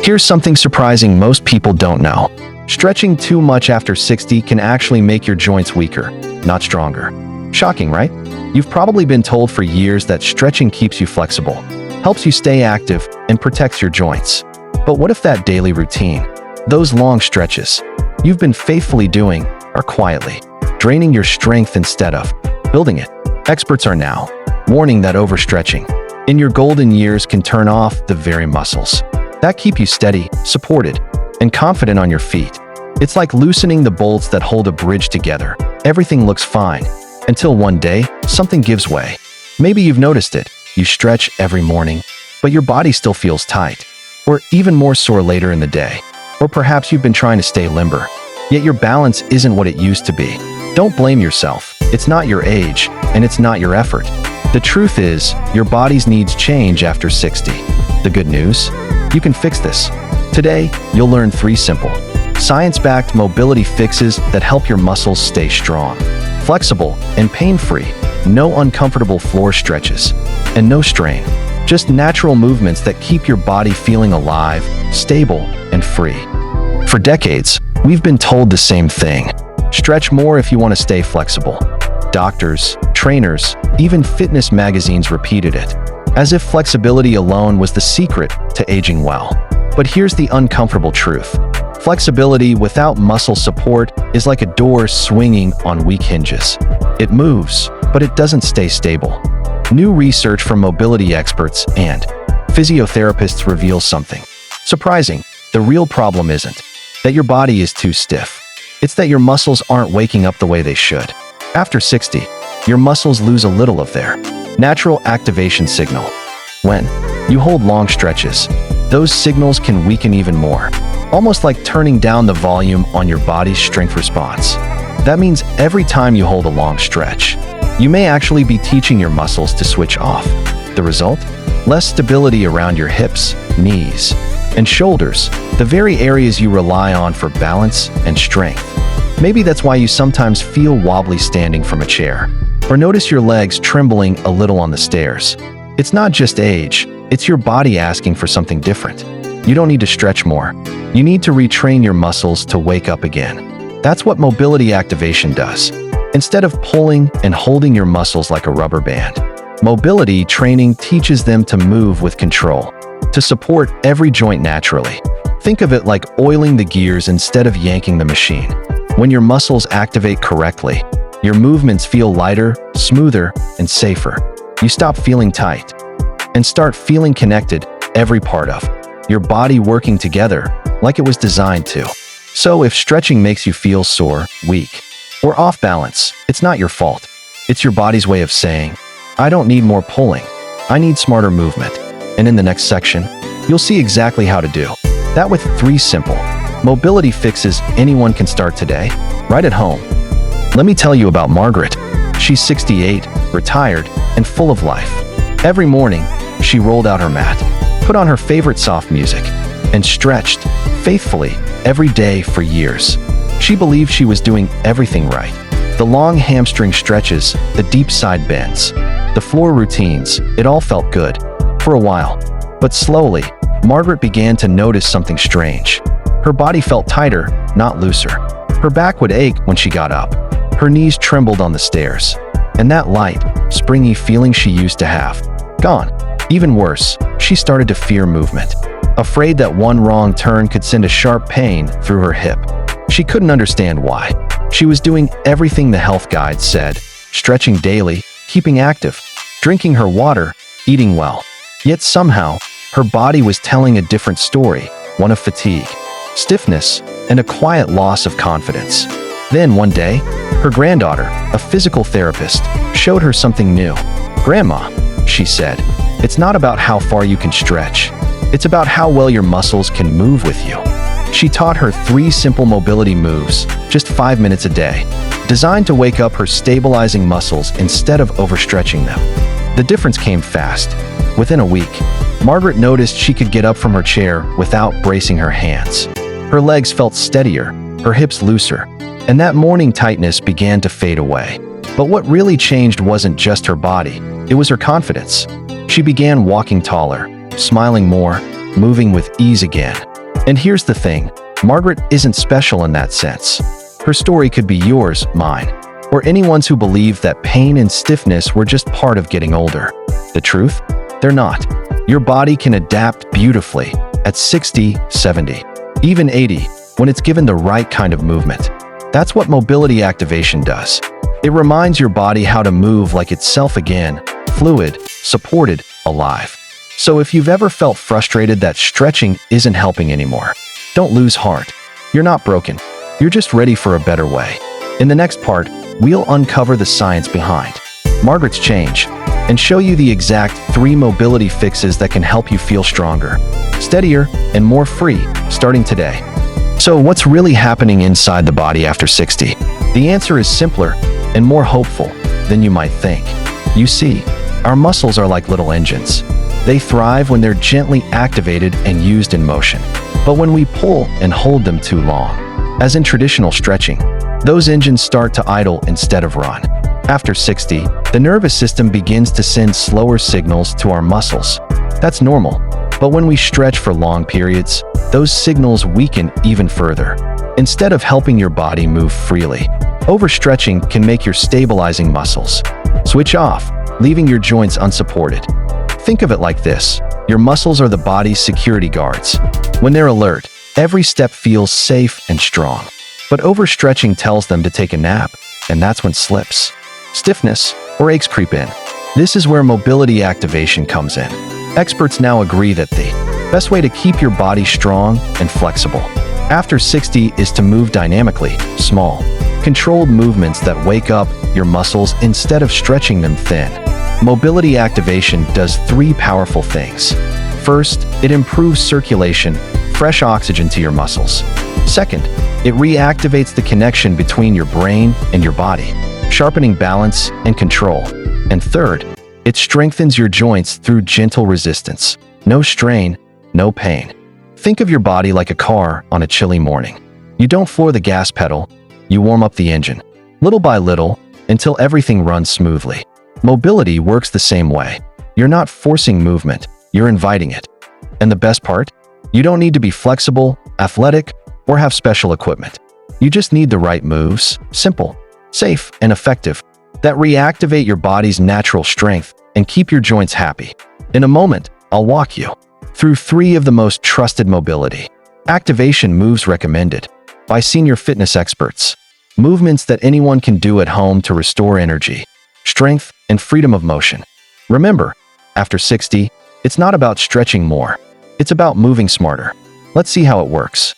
Here's something surprising most people don't know. Stretching too much after 60 can actually make your joints weaker, not stronger. Shocking, right? You've probably been told for years that stretching keeps you flexible, helps you stay active, and protects your joints. But what if that daily routine, those long stretches you've been faithfully doing, are quietly draining your strength instead of building it? Experts are now warning that overstretching in your golden years can turn off the very muscles that keep you steady, supported, and confident on your feet. It's like loosening the bolts that hold a bridge together. Everything looks fine until one day something gives way. Maybe you've noticed it. You stretch every morning, but your body still feels tight, or even more sore later in the day. Or perhaps you've been trying to stay limber, yet your balance isn't what it used to be. Don't blame yourself. It's not your age, and it's not your effort. The truth is, your body's needs change after 60. The good news? You can fix this. Today, you'll learn 3 simple, science-backed mobility fixes that help your muscles stay strong, flexible, and pain-free. No uncomfortable floor stretches, and no strain. Just natural movements that keep your body feeling alive, stable, and free. For decades, we've been told the same thing. Stretch more if you want to stay flexible. Doctors, trainers, even fitness magazines repeated it, as if flexibility alone was the secret to aging well. But here's the uncomfortable truth. Flexibility without muscle support is like a door swinging on weak hinges. It moves, but it doesn't stay stable. New research from mobility experts and physiotherapists reveals something surprising. The real problem isn't that your body is too stiff. It's that your muscles aren't waking up the way they should. After 60, your muscles lose a little of their natural activation signal. When you hold long stretches, those signals can weaken even more, almost like turning down the volume on your body's strength response. That means every time you hold a long stretch, you may actually be teaching your muscles to switch off. The result? Less stability around your hips, knees, and shoulders, the very areas you rely on for balance and strength. Maybe that's why you sometimes feel wobbly standing from a chair, or notice your legs trembling a little on the stairs. It's not just age, it's your body asking for something different. You don't need to stretch more. You need to retrain your muscles to wake up again. That's what mobility activation does. Instead of pulling and holding your muscles like a rubber band, mobility training teaches them to move with control, to support every joint naturally. Think of it like oiling the gears instead of yanking the machine. When your muscles activate correctly, your movements feel lighter, smoother, and safer. You stop feeling tight and start feeling connected, every part of your body working together like it was designed to. So if stretching makes you feel sore, weak, or off balance, it's not your fault. It's your body's way of saying, I don't need more pulling, I need smarter movement. And in the next section, you'll see exactly how to do that with 3 simple mobility fixes anyone can start today, right at home. Let me tell you about Margaret. She's 68, retired, and full of life. Every morning, she rolled out her mat, put on her favorite soft music, and stretched faithfully every day for years. She believed she was doing everything right. The long hamstring stretches, the deep side bends, the floor routines, it all felt good for a while. But slowly, Margaret began to notice something strange. Her body felt tighter, not looser. Her back would ache when she got up. Her knees trembled on the stairs. And that light, springy feeling she used to have, gone. Even worse, she started to fear movement, afraid that one wrong turn could send a sharp pain through her hip. She couldn't understand why. She was doing everything the health guide said, stretching daily, keeping active, drinking her water, eating well. Yet somehow, her body was telling a different story, one of fatigue, stiffness, and a quiet loss of confidence. Then one day, her granddaughter, a physical therapist, showed her something new. "Grandma," she said, "it's not about how far you can stretch. It's about how well your muscles can move with you." She taught her 3 simple mobility moves, just 5 minutes a day, designed to wake up her stabilizing muscles instead of overstretching them. The difference came fast. Within a week, Margaret noticed she could get up from her chair without bracing her hands. Her legs felt steadier, her hips looser, and that morning tightness began to fade away. But what really changed wasn't just her body, it was her confidence. She began walking taller, smiling more, moving with ease again. And here's the thing, Margaret isn't special in that sense. Her story could be yours, mine, or anyone's who believed that pain and stiffness were just part of getting older. The truth? They're not. Your body can adapt beautifully at 60, 70, even 80 when it's given the right kind of movement. That's what mobility activation does. It reminds your body how to move like itself again, fluid, supported, alive. So if you've ever felt frustrated that stretching isn't helping anymore, don't lose heart. You're not broken. You're just ready for a better way. In the next part, we'll uncover the science behind Margaret's change and show you the exact 3 mobility fixes that can help you feel stronger, steadier, and more free starting today. So what's really happening inside the body after 60? The answer is simpler and more hopeful than you might think. You see, our muscles are like little engines. They thrive when they're gently activated and used in motion. But when we pull and hold them too long, as in traditional stretching, those engines start to idle instead of run. After 60, the nervous system begins to send slower signals to our muscles. That's normal. But when we stretch for long periods, those signals weaken even further. Instead of helping your body move freely, overstretching can make your stabilizing muscles switch off, leaving your joints unsupported. Think of it like this. Your muscles are the body's security guards. When they're alert, every step feels safe and strong. But overstretching tells them to take a nap, and that's when slips, stiffness, or aches creep in. This is where mobility activation comes in. Experts now agree that the best way to keep your body strong and flexible after 60 is to move dynamically, small, controlled movements that wake up your muscles instead of stretching them thin. Mobility activation does 3 powerful things. First, it improves circulation, fresh oxygen to your muscles. Second, it reactivates the connection between your brain and your body, sharpening balance and control. And third, it strengthens your joints through gentle resistance. No strain, no pain. Think of your body like a car on a chilly morning. You don't floor the gas pedal, you warm up the engine, little by little, until everything runs smoothly. Mobility works the same way. You're not forcing movement, you're inviting it. And the best part? You don't need to be flexible, athletic, or have special equipment. You just need the right moves, simple, safe, and effective, that reactivate your body's natural strength and keep your joints happy. In a moment, I'll walk you through 3 of the most trusted mobility activation moves recommended by senior fitness experts. Movements that anyone can do at home to restore energy, strength, and freedom of motion. Remember, after 60, it's not about stretching more. It's about moving smarter. Let's see how it works.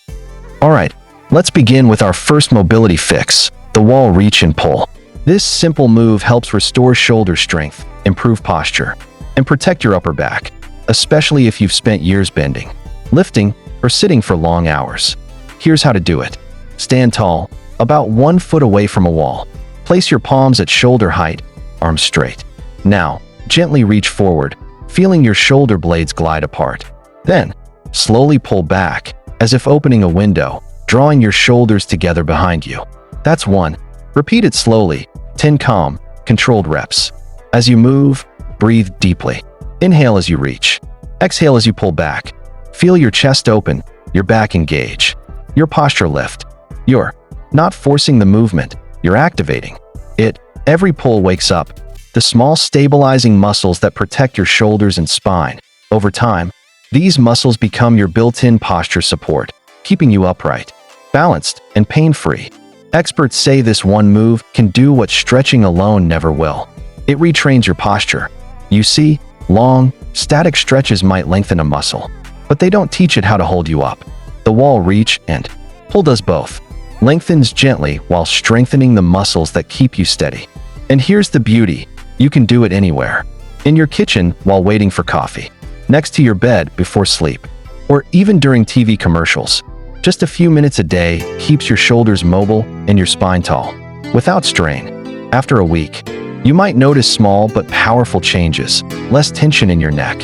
Alright, let's begin with our first mobility fix, the wall reach and pull. This simple move helps restore shoulder strength, improve posture, and protect your upper back, especially if you've spent years bending, lifting, or sitting for long hours. Here's how to do it. Stand tall, about 1 foot away from a wall. Place your palms at shoulder height, arms straight. Now, gently reach forward, feeling your shoulder blades glide apart. Then, slowly pull back, as if opening a window, drawing your shoulders together behind you. That's 1. Repeat it slowly, 10 calm, controlled reps. As you move, breathe deeply. Inhale as you reach. Exhale as you pull back. Feel your chest open, your back engage, your posture lift. You're not forcing the movement, you're activating it. Every pull wakes up the small stabilizing muscles that protect your shoulders and spine. Over time, these muscles become your built-in posture support, keeping you upright, balanced, and pain-free. Experts say this one move can do what stretching alone never will. It retrains your posture. You see, long, static stretches might lengthen a muscle, but they don't teach it how to hold you up. The wall reach and pull does both. Lengthens gently while strengthening the muscles that keep you steady. And here's the beauty. You can do it anywhere. In your kitchen while waiting for coffee, next to your bed before sleep, or even during TV commercials. Just a few minutes a day keeps your shoulders mobile and your spine tall, without strain. After a week, you might notice small but powerful changes, less tension in your neck,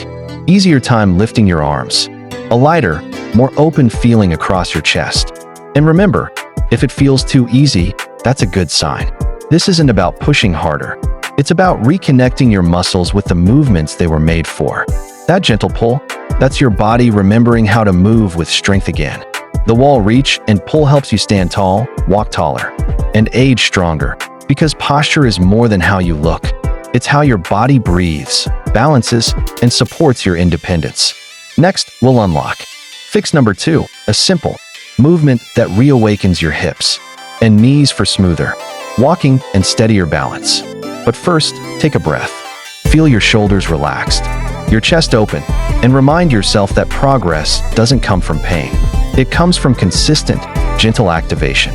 easier time lifting your arms, a lighter, more open feeling across your chest. And remember, if it feels too easy, that's a good sign. This isn't about pushing harder. It's about reconnecting your muscles with the movements they were made for. That gentle pull, That's your body remembering how to move with strength again. The wall reach and pull helps you stand tall, walk taller, and age stronger, because posture is more than how you look. It's how your body breathes, balances, and supports your independence. Next, we'll unlock fix number 2, a simple movement that reawakens your hips and knees for smoother walking and steadier balance. But first, take a breath. Feel your shoulders relaxed, your chest open, and remind yourself that progress doesn't come from pain. It comes from consistent, gentle activation.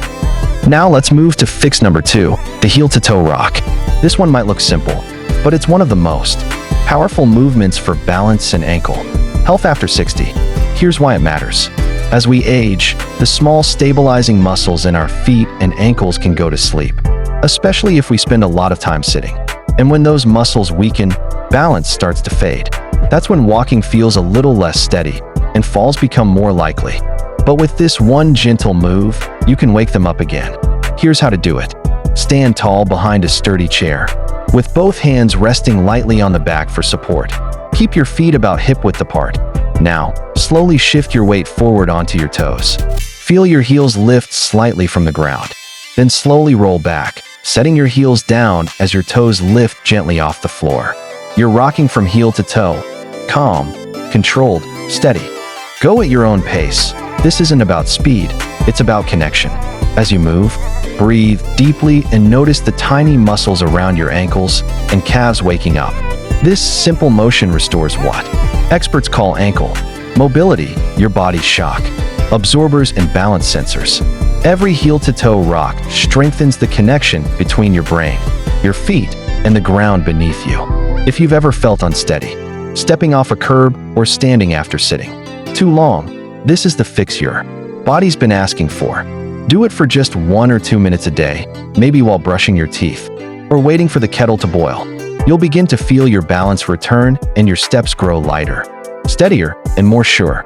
Now let's move to fix number 2, the heel-to-toe rock. This one might look simple, but it's one of the most powerful movements for balance and ankle health after 60. Here's why it matters. As we age, the small stabilizing muscles in our feet and ankles can go to sleep, especially if we spend a lot of time sitting. And when those muscles weaken, balance starts to fade. That's when walking feels a little less steady and falls become more likely. But with this one gentle move, you can wake them up again. Here's how to do it. Stand tall behind a sturdy chair, with both hands resting lightly on the back for support. Keep your feet about hip-width apart. Now, slowly shift your weight forward onto your toes. Feel your heels lift slightly from the ground. Then slowly roll back, setting your heels down as your toes lift gently off the floor. You're rocking from heel to toe, calm, controlled, steady. Go at your own pace. This isn't about speed, it's about connection. As you move, breathe deeply and notice the tiny muscles around your ankles and calves waking up. This simple motion restores what experts call ankle mobility, your body's shock absorbers and balance sensors. Every heel-to-toe rock strengthens the connection between your brain, your feet, and the ground beneath you. If you've ever felt unsteady, stepping off a curb or standing after sitting too long, this is the fix your body's been asking for. Do it for just 1 or 2 minutes a day, maybe while brushing your teeth or waiting for the kettle to boil. You'll begin to feel your balance return and your steps grow lighter, steadier, and more sure.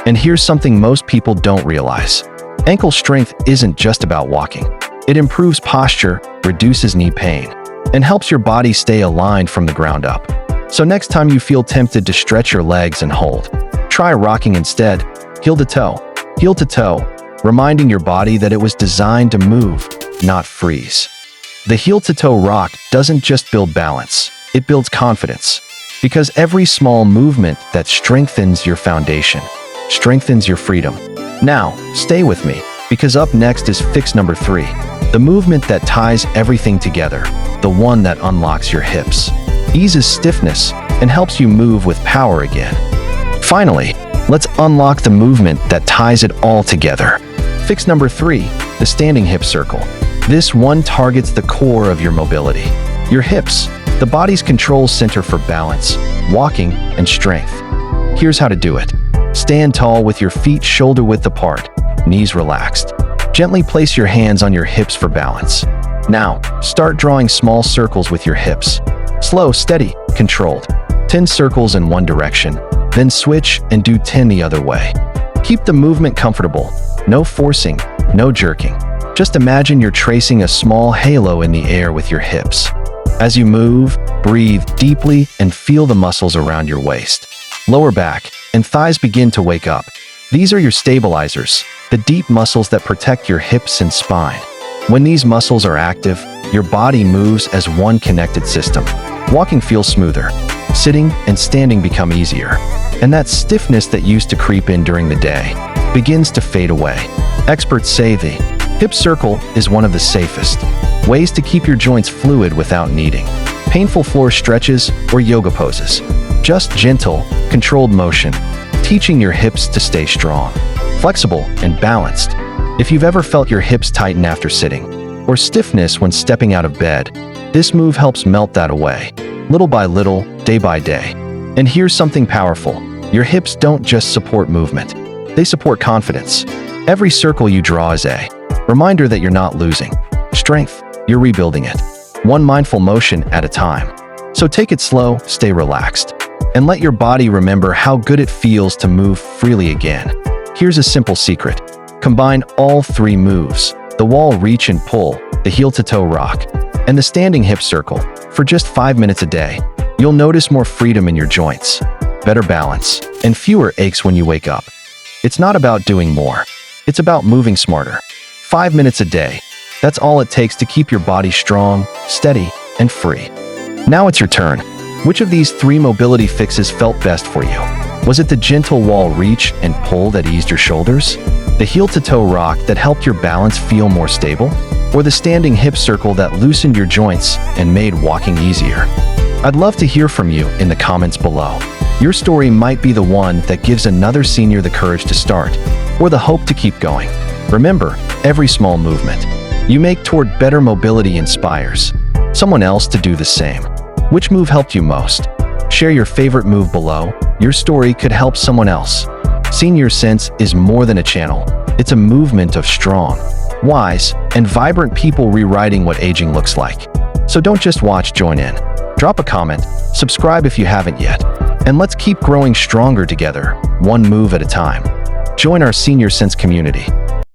And here's something most people don't realize. Ankle strength isn't just about walking. It improves posture, reduces knee pain, and helps your body stay aligned from the ground up. So next time you feel tempted to stretch your legs and hold, try rocking instead, heel to toe, reminding your body that it was designed to move, not freeze. The heel-to-toe rock doesn't just build balance, it builds confidence. Because every small movement that strengthens your foundation strengthens your freedom. Now, stay with me, because up next is fix number 3, the movement that ties everything together, the one that unlocks your hips, eases stiffness, and helps you move with power again. Finally, let's unlock the movement that ties it all together. Fix number 3, the standing hip circle. This one targets the core of your mobility, your hips, the body's control center for balance, walking, and strength. Here's how to do it. Stand tall with your feet shoulder-width apart, knees relaxed. Gently place your hands on your hips for balance. Now, start drawing small circles with your hips. Slow, steady, controlled. 10 circles in one direction, then switch and do 10 the other way. Keep the movement comfortable. No forcing, no jerking. Just imagine you're tracing a small halo in the air with your hips. As you move, breathe deeply and feel the muscles around your waist, lower back, and thighs begin to wake up. These are your stabilizers, the deep muscles that protect your hips and spine. When these muscles are active, your body moves as one connected system. Walking feels smoother. Sitting and standing become easier. And that stiffness that used to creep in during the day begins to fade away. Experts say the hip circle is one of the safest ways to keep your joints fluid without needing painful floor stretches or yoga poses. Just gentle, controlled motion, teaching your hips to stay strong, flexible, and balanced. If you've ever felt your hips tighten after sitting, or stiffness when stepping out of bed, this move helps melt that away, little by little, day by day. And here's something powerful. Your hips don't just support movement, they support confidence. Every circle you draw is a reminder that you're not losing strength, you're rebuilding it, one mindful motion at a time. So take it slow, stay relaxed, and let your body remember how good it feels to move freely again. Here's a simple secret. Combine all 3 moves, the wall reach and pull, the heel-to-toe rock, and the standing hip circle, for just 5 minutes a day. You'll notice more freedom in your joints, better balance, and fewer aches when you wake up. It's not about doing more. It's about moving smarter. 5 minutes a day. That's all it takes to keep your body strong, steady, and free. Now it's your turn. Which of these 3 mobility fixes felt best for you? Was it the gentle wall reach and pull that eased your shoulders? The heel-to-toe rock that helped your balance feel more stable? Or the standing hip circle that loosened your joints and made walking easier? I'd love to hear from you in the comments below. Your story might be the one that gives another senior the courage to start, or the hope to keep going. Remember, every small movement you make toward better mobility inspires someone else to do the same. Which move helped you most? Share your favorite move below. Your story could help someone else. Senior Sense is more than a channel. It's a movement of strong, wise, and vibrant people rewriting what aging looks like. So don't just watch, join in. Drop a comment, subscribe if you haven't yet, and let's keep growing stronger together, one move at a time. Join our Senior Sense community.